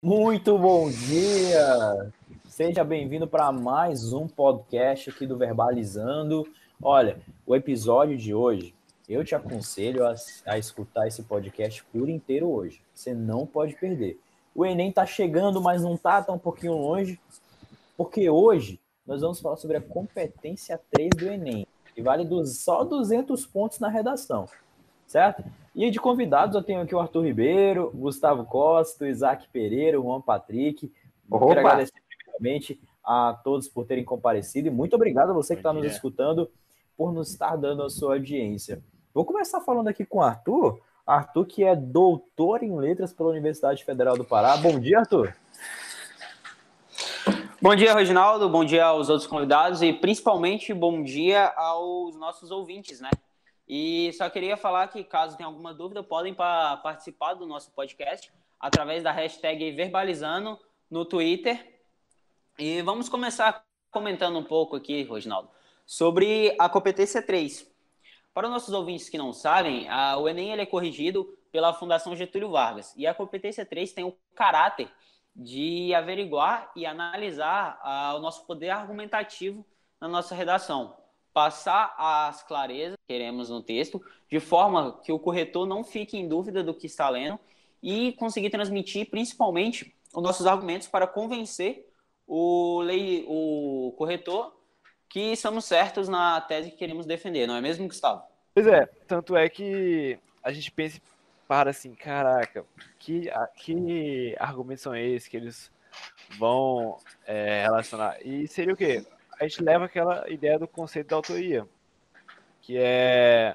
Muito bom dia! Seja bem-vindo para mais um podcast aqui do Verbalizando. Olha, o episódio de hoje, eu te aconselho a escutar esse podcast por inteiro hoje. Você não pode perder. O Enem está chegando, mas não está um pouquinho longe, porque hoje nós vamos falar sobre a competência 3 do Enem, que vale só 200 pontos na redação, certo? E de convidados eu tenho aqui o Arthur Ribeiro, Gustavo Costa, o Isaac Pereira, o Juan Patrick. Quero Opa! agradecer primeiramente a todos por terem comparecido e muito obrigado a você que está nos escutando por nos estar dando a sua audiência. Vou começar falando aqui com o Arthur. Arthur, que é doutor em letras pela Universidade Federal do Pará. Bom dia, Arthur. Bom dia, Reginaldo. Bom dia aos outros convidados e principalmente bom dia aos nossos ouvintes, né? E só queria falar que, caso tenha alguma dúvida, podem participar do nosso podcast através da hashtag Verbalizando no Twitter. E vamos começar comentando um pouco aqui, Reginaldo, sobre a competência 3. Para os nossos ouvintes que não sabem, o Enem ele é corrigido pela Fundação Getúlio Vargas. E a competência 3 tem o caráter de averiguar e analisar o nosso poder argumentativo na nossa redação. Passar as clarezas que queremos no texto, de forma que o corretor não fique em dúvida do que está lendo e conseguir transmitir, principalmente, os nossos argumentos para convencer o corretor que estamos certos na tese que queremos defender, não é mesmo, Gustavo? Pois é, tanto é que a gente pensa para assim, caraca, que argumentos são esses que eles vão relacionar? E seria o quê? A gente leva aquela ideia do conceito da autoria, que é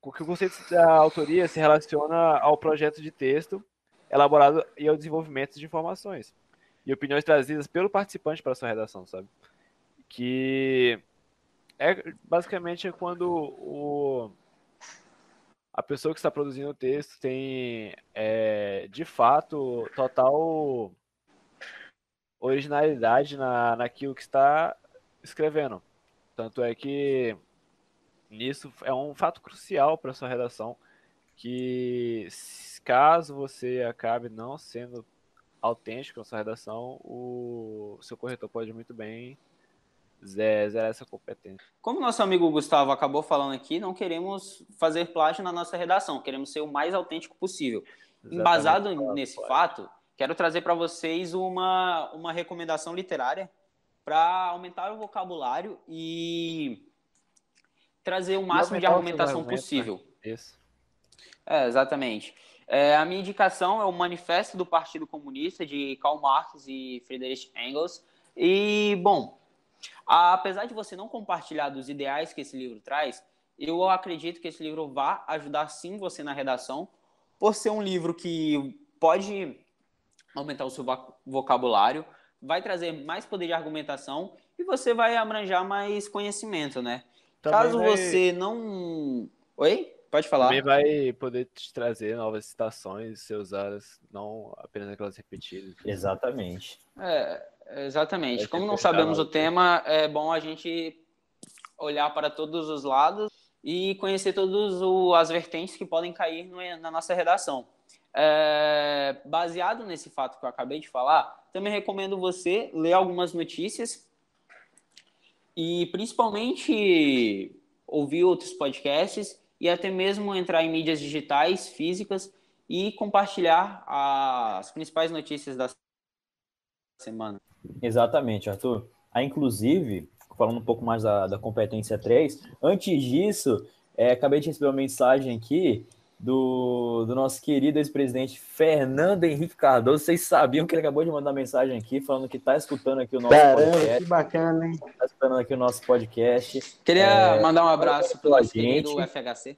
que o conceito da autoria se relaciona ao projeto de texto elaborado e ao desenvolvimento de informações e opiniões trazidas pelo participante para a sua redação, sabe? Que basicamente quando a pessoa que está produzindo o texto tem, de fato, total originalidade naquilo que está escrevendo. Tanto é que nisso é um fato crucial para sua redação, que caso você acabe não sendo autêntico na sua redação, o seu corretor pode muito bem zerar essa competência. Como nosso amigo Gustavo acabou falando aqui, não queremos fazer plágio na nossa redação, queremos ser o mais autêntico possível. Exatamente. Embasado nesse fato, quero trazer para vocês uma recomendação literária para aumentar o vocabulário e trazer o máximo de argumentação possível. Né? Isso. Exatamente. A minha indicação é o Manifesto do Partido Comunista, de Karl Marx e Friedrich Engels. E, bom, apesar de você não compartilhar dos ideais que esse livro traz, eu acredito que esse livro vai ajudar sim você na redação, por ser um livro que pode aumentar o seu vocabulário, vai trazer mais poder de argumentação e você vai abranger mais conhecimento, né? Caso você não... Oi? Pode falar. Também vai poder te trazer novas citações ser usadas, não apenas aquelas repetidas. Exatamente. Exatamente. Como não sabemos o tema, é bom a gente olhar para todos os lados e conhecer todas as vertentes que podem cair na nossa redação. Baseado nesse fato que eu acabei de falar, também recomendo você ler algumas notícias e principalmente ouvir outros podcasts e até mesmo entrar em mídias digitais, físicas e compartilhar as principais notícias da semana. Exatamente, Arthur. Inclusive, falando um pouco mais da competência 3, antes disso, acabei de receber uma mensagem aqui do nosso querido ex-presidente Fernando Henrique Cardoso. Vocês sabiam que ele acabou de mandar mensagem aqui, falando que está escutando aqui o nosso podcast. Que bacana, hein? Está escutando aqui o nosso podcast. Queria mandar um abraço para o nosso querido FHC.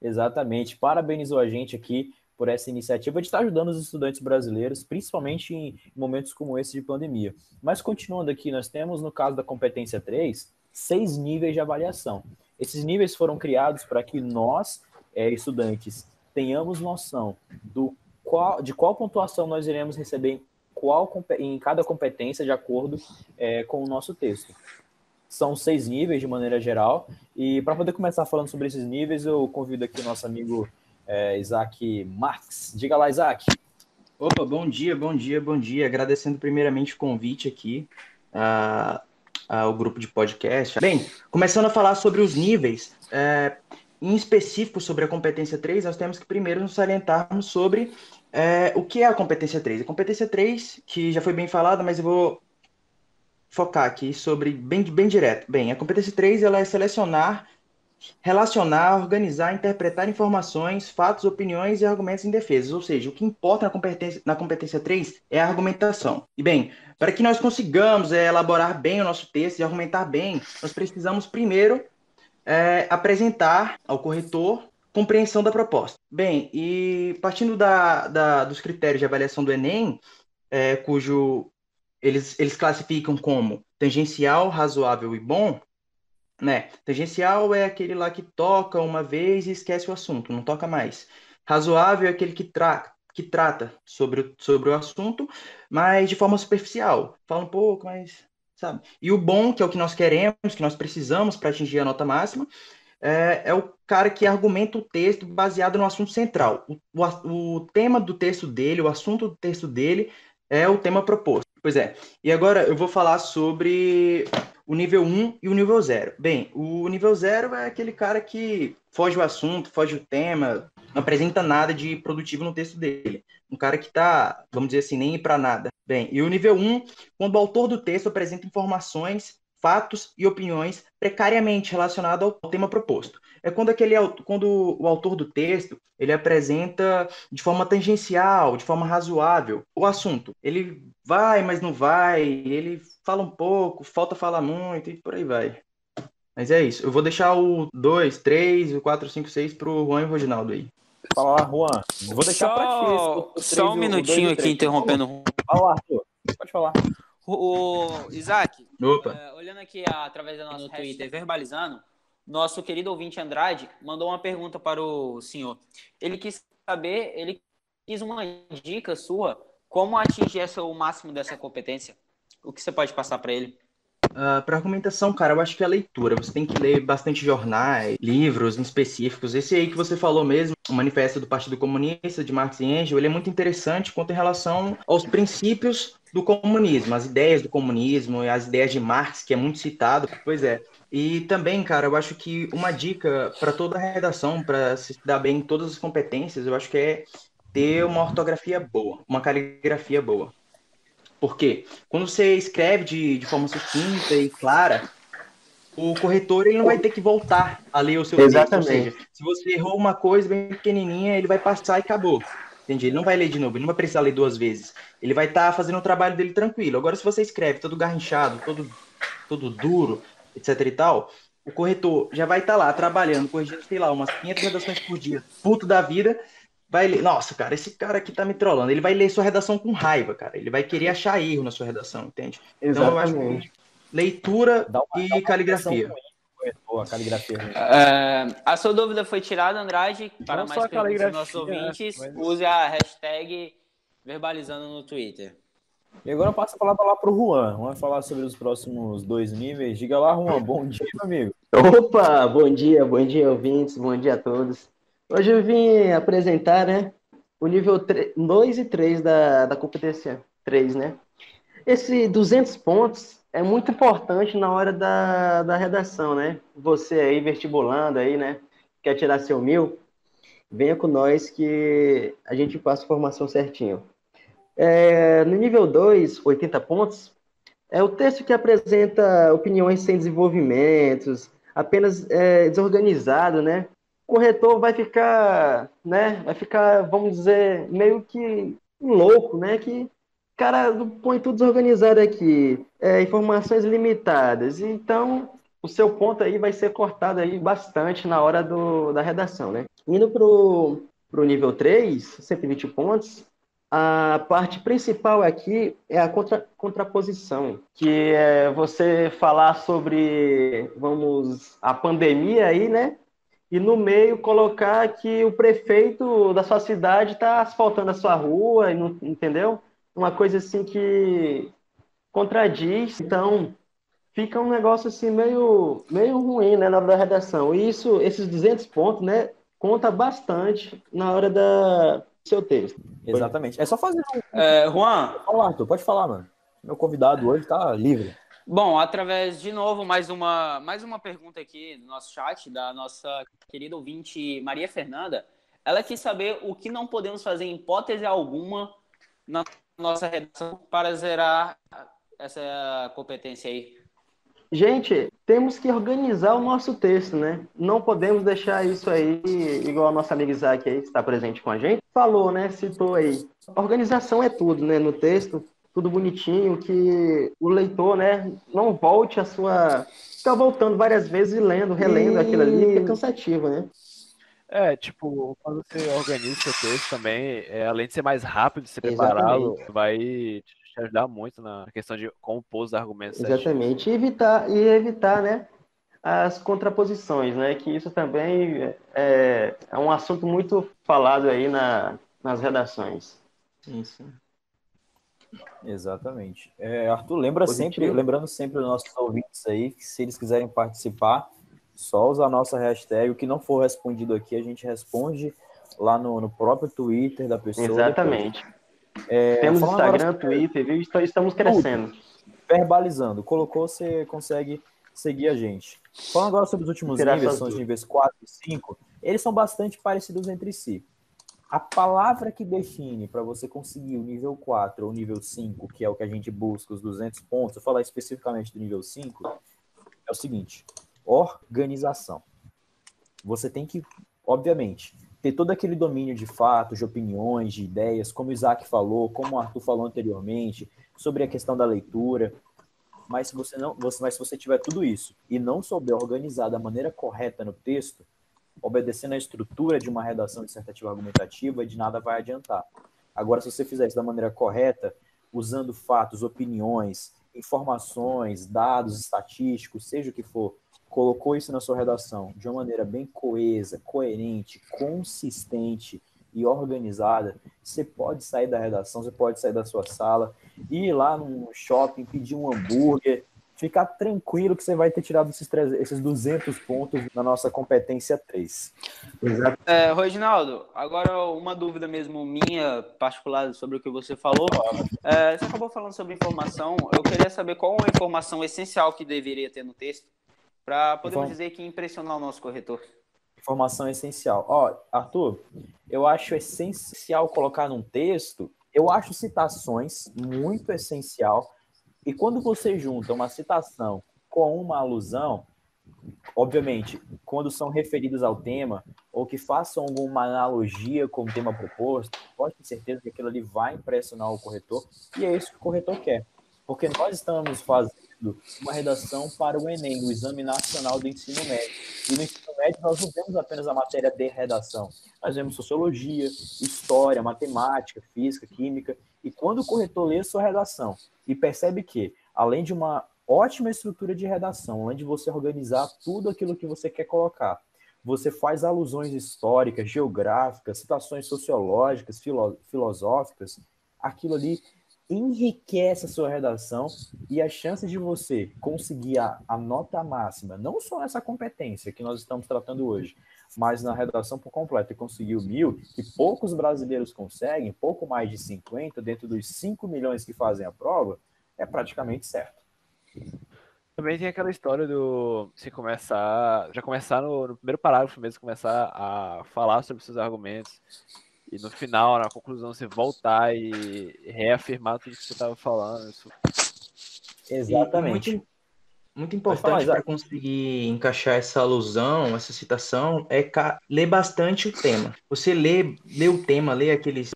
Exatamente. Parabenizou a gente aqui por essa iniciativa de estar ajudando os estudantes brasileiros, principalmente em momentos como esse de pandemia. Mas continuando aqui, nós temos, no caso da competência 3, 6 níveis de avaliação. Esses níveis foram criados para que nós, estudantes, tenhamos noção de qual pontuação nós iremos receber em cada competência de acordo com o nosso texto. São 6 níveis de maneira geral, e para poder começar falando sobre esses níveis, eu convido aqui o nosso amigo Isaac Marx. Diga lá, Isaac. Opa, bom dia, bom dia, bom dia. Agradecendo primeiramente o convite aqui ao grupo de podcast. Bem, começando a falar sobre os níveis, em específico sobre a competência 3, nós temos que primeiro nos salientarmos sobre o que é a competência 3. A competência 3, que já foi bem falada, mas eu vou focar aqui sobre bem direto. Bem, a competência 3 ela é selecionar, relacionar, organizar, interpretar informações, fatos, opiniões e argumentos indefesos. Ou seja, o que importa na competência 3 é a argumentação. E bem, para que nós consigamos elaborar bem o nosso texto e argumentar bem, nós precisamos primeiro apresentar ao corretor compreensão da proposta. Bem, e partindo dos critérios de avaliação do Enem, cujo eles classificam como tangencial, razoável e bom, né? Tangencial é aquele lá que toca uma vez e esquece o assunto, não toca mais. Razoável é aquele que trata sobre o assunto, mas de forma superficial. Fala um pouco, mas sabe? E o bom, que é o que nós queremos, que nós precisamos para atingir a nota máxima, é o cara que argumenta o texto baseado no assunto central. O tema do texto dele, o assunto do texto dele é o tema proposto. Pois é. E agora eu vou falar sobre o nível 1 e o nível 0. Bem, o nível 0 é aquele cara que foge o assunto, foge o tema, não apresenta nada de produtivo no texto dele. Um cara que tá, vamos dizer assim, nem para nada. Bem, e o nível 1, quando o autor do texto apresenta informações, fatos e opiniões precariamente relacionados ao tema proposto. É quando o autor do texto ele apresenta de forma tangencial, de forma razoável o assunto. Ele vai, mas não vai, ele fala um pouco, falta falar muito e por aí vai. Mas é isso. Eu vou deixar o 2, 3, o 4, 5, 6 pro Juan e o Roginaldo aí. Fala lá, Juan. Vou deixar para ti. Só um minutinho aqui, interrompendo. Fala lá, Arthur. Pode falar. O Isaac, Opa. olhando aqui através da nossa Twitter, verbalizando, nosso querido ouvinte Andrade mandou uma pergunta para o senhor. Ele quis uma dica sua, como atingir o máximo dessa competência. O que você pode passar para ele? Para argumentação, cara, eu acho que é a leitura. Você tem que ler bastante jornais, livros específicos. Esse aí que você falou mesmo, o Manifesto do Partido Comunista, de Marx e Engels, ele é muito interessante quanto em relação aos princípios do comunismo, as ideias do comunismo e as ideias de Marx, que é muito citado. Pois é. E também, cara, eu acho que uma dica para toda a redação, para se dar bem em todas as competências, eu acho que é ter uma ortografia boa, uma caligrafia boa. Por quê? Quando você escreve de forma sucinta e clara, o corretor ele não vai ter que voltar a ler o seu texto. Ou seja, se você errou uma coisa bem pequenininha, ele vai passar e acabou. Entende? Ele não vai ler de novo, ele não vai precisar ler 2 vezes. Ele vai estar fazendo o trabalho dele tranquilo. Agora, se você escreve todo garrinchado, todo duro, etc e tal, o corretor já vai estar lá trabalhando, corrigindo, sei lá, umas 500 redações por dia, puto da vida, vai ler, nossa, cara, esse cara aqui tá me trollando. Ele vai ler sua redação com raiva, cara. Ele vai querer achar erro na sua redação, entende? Então eu acho que leitura e caligrafia. A caligrafia. A sua dúvida foi tirada, Andrade. Para Não mais só a perguntas dos caligrafia, nossos ouvintes, mas- use a hashtag verbalizando no Twitter. E agora eu passo a palavra lá pro Juan. Vamos falar sobre os próximos 2 níveis. Diga lá, Juan. Bom dia, meu amigo. Opa, bom dia, ouvintes, bom dia a todos. Hoje eu vim apresentar, né, o nível 2 e 3 da competência 3, né? Esse 200 pontos é muito importante na hora da redação, né? Você aí, vestibulando aí, né, quer tirar seu 1000, venha com nós que a gente passa a formação certinho. No nível 2, 80 pontos, é o texto que apresenta opiniões sem desenvolvimentos, apenas desorganizado, né? O corretor vai ficar, né? Vai ficar, vamos dizer, meio que louco, né? Que cara põe tudo desorganizado aqui, informações limitadas. Então, o seu ponto aí vai ser cortado aí bastante na hora da redação, né? Indo pro nível 3, 120 pontos, a parte principal aqui é a contraposição, que é você falar sobre, a pandemia aí, né? E no meio colocar que o prefeito da sua cidade está asfaltando a sua rua, e não, entendeu? Uma coisa assim que contradiz. Então, fica um negócio assim meio ruim, né, na hora da redação. E esses 200 pontos, né, conta bastante na hora seu texto. Exatamente. É só fazer Juan, Fala, Arthur, pode falar, mano. Meu convidado hoje tá livre. bom, através de novo, mais uma pergunta aqui no nosso chat, da nossa querida ouvinte Maria Fernanda. Ela quis saber o que não podemos fazer em hipótese alguma na nossa redação para zerar essa competência aí. Gente, temos que organizar o nosso texto, né? Não podemos deixar isso aí, igual a nossa amiga Isaac aí, que está presente com a gente, falou, né? Citou aí. Organização é tudo, né? No texto, tudo bonitinho, que o leitor, né, não volte a sua. Ficar voltando várias vezes e lendo, relendo aquilo ali, que é cansativo, né? Tipo, quando você organiza o seu texto também, além de ser mais rápido de você prepará-lo, Exatamente. vai te ajudar muito na questão de como pôr os argumentos certinhos. Exatamente. E evitar, né, as contraposições, né? Que isso também é um assunto muito falado aí nas redações. Isso. Exatamente. Arthur, Positivo. lembrando sempre os nossos ouvintes aí, que se eles quiserem participar, só usar a nossa hashtag. O que não for respondido aqui, a gente responde lá no próprio Twitter da pessoa. Exatamente. Temos Instagram, Twitter, viu? Estamos crescendo. Verbalizando. Colocou, você consegue seguir a gente. Falando agora sobre os últimos níveis, são os níveis 4 e 5, eles são bastante parecidos entre si. A palavra que define para você conseguir o nível 4 ou o nível 5, que é o que a gente busca, os 200 pontos, eu vou falar especificamente do nível 5, é o seguinte: organização. Você tem que, obviamente, ter todo aquele domínio de fatos, de opiniões, de ideias, como o Isaac falou, como o Arthur falou anteriormente, sobre a questão da leitura. Mas se você tiver tudo isso e não souber organizar da maneira correta no texto, obedecendo a estrutura de uma redação dissertativa argumentativa, de nada vai adiantar. Agora, se você fizer isso da maneira correta, usando fatos, opiniões, informações, dados estatísticos, seja o que for, colocou isso na sua redação de uma maneira bem coesa, coerente, consistente e organizada, você pode sair da redação, você pode sair da sua sala, ir lá no shopping, pedir um hambúrguer, ficar tranquilo que você vai ter tirado esses 200 pontos na nossa competência 3. Reginaldo, agora uma dúvida mesmo minha, particular, sobre o que você falou. Você acabou falando sobre informação. Eu queria saber qual a informação essencial que deveria ter no texto para podemos dizer que impressionar o nosso corretor. Informação essencial. Arthur, eu acho essencial colocar num texto, eu acho citações muito essencial. E quando você junta uma citação com uma alusão, obviamente, quando são referidos ao tema, ou que façam alguma analogia com o tema proposto, pode ter certeza que aquilo ali vai impressionar o corretor, e é isso que o corretor quer. Porque nós estamos fazendo uma redação para o Enem, o Exame Nacional do Ensino Médio. E no ensino médio nós não vemos apenas a matéria de redação, nós vemos sociologia, história, matemática, física, química. E quando o corretor lê a sua redação e percebe que, além de uma ótima estrutura de redação, além de você organizar tudo aquilo que você quer colocar, você faz alusões históricas, geográficas, citações sociológicas, filosóficas, aquilo ali enriquece a sua redação e as chances de você conseguir a nota máxima, não só nessa competência que nós estamos tratando hoje, mas na redação por completo e conseguir o 1000, que poucos brasileiros conseguem, pouco mais de 50, dentro dos 5 milhões que fazem a prova, é praticamente certo. Também tem aquela história do você já começar no primeiro parágrafo mesmo, começar a falar sobre seus argumentos. E no final, na conclusão, você voltar e reafirmar tudo que você estava falando. Exatamente. Muito importante para conseguir encaixar essa alusão, essa citação, é ler bastante o tema. Você lê o tema, lê aqueles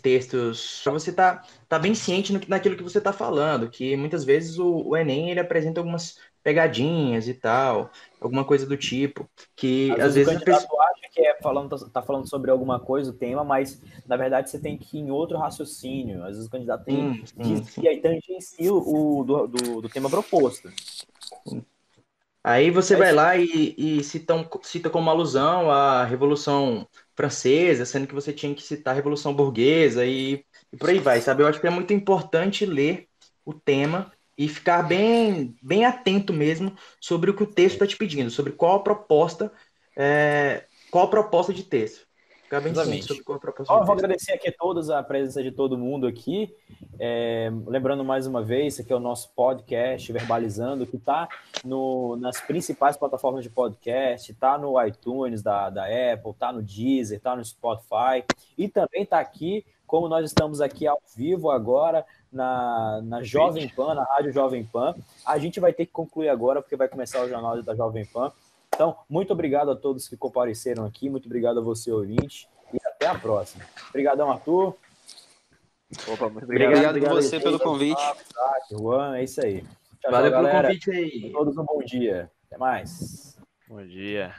textos, para você tá bem ciente naquilo que você está falando, que muitas vezes o Enem ele apresenta algumas pegadinhas e tal, alguma coisa do tipo, que às vezes o candidato acha que tá falando sobre alguma coisa, o tema, mas na verdade você tem que ir em outro raciocínio. Às vezes o candidato tangencia do tema proposto. Aí você vai lá e cita como alusão a Revolução Francesa, sendo que você tinha que citar a Revolução Burguesa e por aí vai, sabe? Eu acho que é muito importante ler o tema e ficar bem, bem atento mesmo sobre o que o texto está te pedindo, sobre qual a proposta de texto. ficar bem Exatamente. ciente sobre qual é a proposta Ó, de eu vou texto. agradecer aqui a todos a presença de todo mundo aqui. Lembrando mais uma vez, esse aqui é o nosso podcast Verbalizando, que está nas principais plataformas de podcast, está no iTunes da Apple, está no Deezer, está no Spotify, e também está aqui, como nós estamos aqui ao vivo agora, na Jovem Pan, na Rádio Jovem Pan. A gente vai ter que concluir agora, porque vai começar o jornal da Jovem Pan. Então, muito obrigado a todos que compareceram aqui, muito obrigado a você, ouvinte, e até a próxima. Obrigadão, Arthur. Opa, muito obrigado. Obrigado você pelo convite. Isaac, Juan, é isso aí. Tchau, Valeu tchau, pelo galera. convite aí. A todos um bom dia. Até mais. Bom dia.